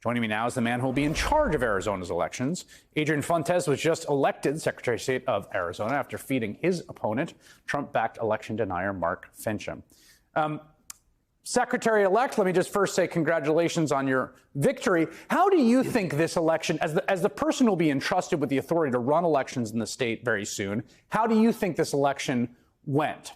Joining me now is the man who will be in charge of Arizona's elections. Adrian Fuentes was just elected Secretary of State of Arizona after defeating his opponent, Trump-backed election denier Mark Finchem. Secretary-elect, let me just first say congratulations on your victory. How do you think this election, as the person who will be entrusted with the authority to run elections in the state very soon, how do you think this election went?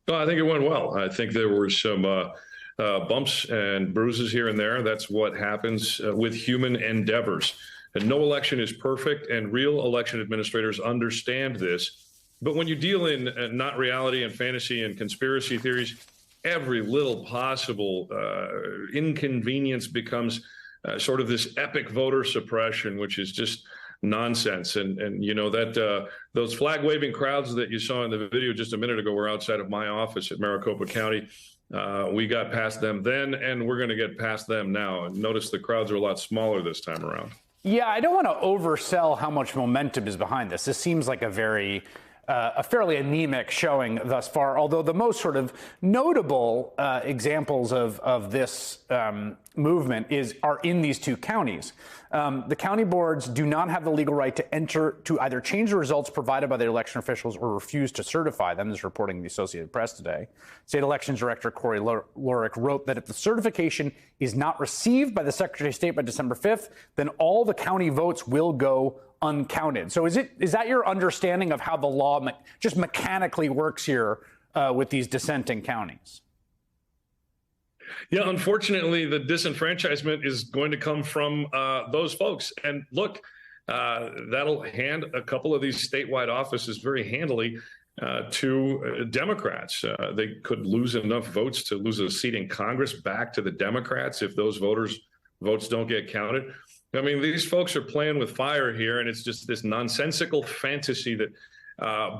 Well, I think it went well. I think there were some bumps and bruises here and there. That's what happens with human endeavors. And no election is perfect, and real election administrators understand this. But when you deal in not reality and fantasy and conspiracy theories, every little possible inconvenience becomes sort of this epic voter suppression, which is just nonsense. And you know that those flag waving crowds that you saw in the video just a minute ago were outside of my office at Maricopa County. We got past them then, and we're going to get past them now. And notice the crowds are a lot smaller this time around. Yeah, I don't want to oversell how much momentum is behind this. This seems like a fairly anemic showing thus far, although the most sort of notable examples of this movement are in these two counties. The county boards do not have the legal right to either change the results provided by the election officials or refuse to certify them, this is reporting the Associated Press today. State Elections Director Corey Lorick wrote that if the certification is not received by the Secretary of State by December 5th, then all the county votes will go uncounted. So is that your understanding of how the law just mechanically works here with these dissenting counties? Yeah, unfortunately, the disenfranchisement is going to come from those folks. And look, that'll hand a couple of these statewide offices very handily to Democrats. They could lose enough votes to lose a seat in Congress back to the Democrats if those votes don't get counted. I mean, these folks are playing with fire here, and it's just this nonsensical fantasy that,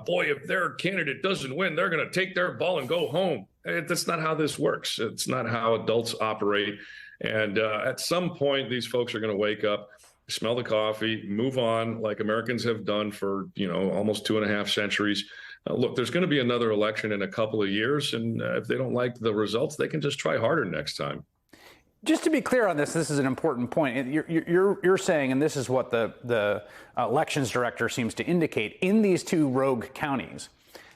boy, if their candidate doesn't win, they're going to take their ball and go home. That's not how this works. It's not how adults operate. And at some point, these folks are going to wake up, smell the coffee, move on like Americans have done for, almost 2.5 centuries. Look, there's going to be another election in a couple of years, and if they don't like the results, they can just try harder next time. Just to be clear on this is an important point. You're saying, and this is what the elections director seems to indicate, in these two rogue counties,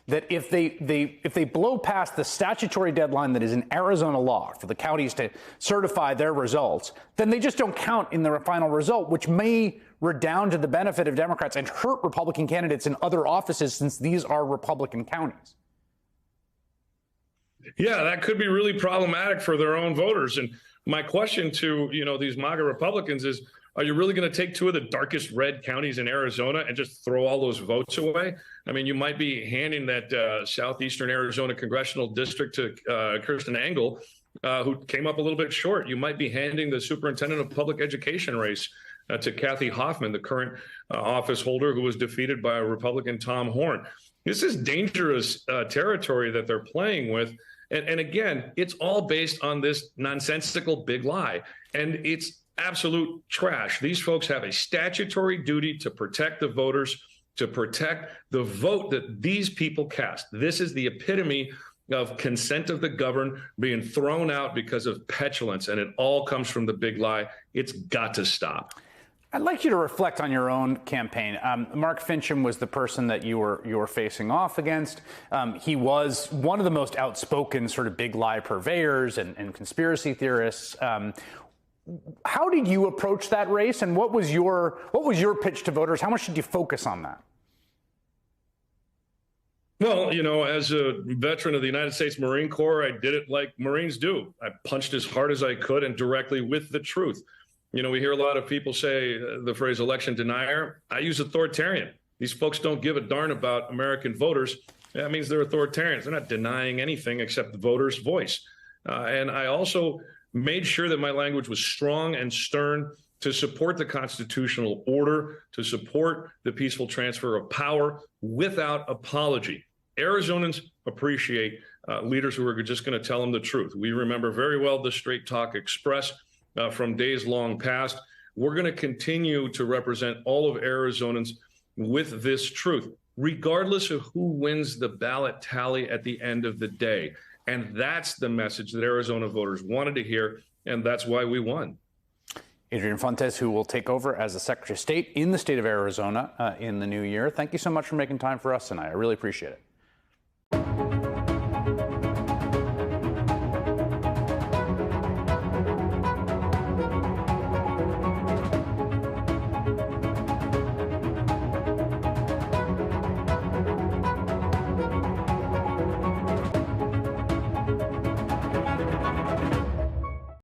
that if they blow past the statutory deadline that is in Arizona law for the counties to certify their results, then they just don't count in the final result, which may redound to the benefit of Democrats and hurt Republican candidates in other offices, since these are Republican counties. Yeah, that could be really problematic for their own voters. And my question to, these MAGA Republicans is, are you really going to take two of the darkest red counties in Arizona and just throw all those votes away? I mean, you might be handing that southeastern Arizona congressional district to Kirsten Engel, who came up a little bit short. You might be handing the superintendent of public education race to Kathy Hoffman, the current office holder who was defeated by Republican Tom Horn. This is dangerous territory that they're playing with. And again, it's all based on this nonsensical big lie. And it's absolute trash. These folks have a statutory duty to protect the voters, to protect the vote that these people cast. This is the epitome of consent of the governed being thrown out because of petulance. And it all comes from the big lie. It's got to stop. I'd like you to reflect on your own campaign. Mark Finchem was the person that you were facing off against. He was one of the most outspoken sort of big lie purveyors and conspiracy theorists. How did you approach that race, and what was your pitch to voters? How much did you focus on that? Well, as a veteran of the United States Marine Corps, I did it like Marines do. I punched as hard as I could and directly with the truth. We hear a lot of people say the phrase election denier. I use authoritarian. These folks don't give a darn about American voters. That means they're authoritarians. They're not denying anything except the voters' voice. And I also made sure that my language was strong and stern to support the constitutional order, to support the peaceful transfer of power without apology. Arizonans appreciate leaders who are just going to tell them the truth. We remember very well the Straight Talk Express from days long past. We're going to continue to represent all of Arizonans with this truth, regardless of who wins the ballot tally at the end of the day. And that's the message that Arizona voters wanted to hear. and that's why we won. Adrian Fontes, who will take over as the Secretary of State in the state of Arizona in the new year. Thank you so much for making time for us tonight. I really appreciate it.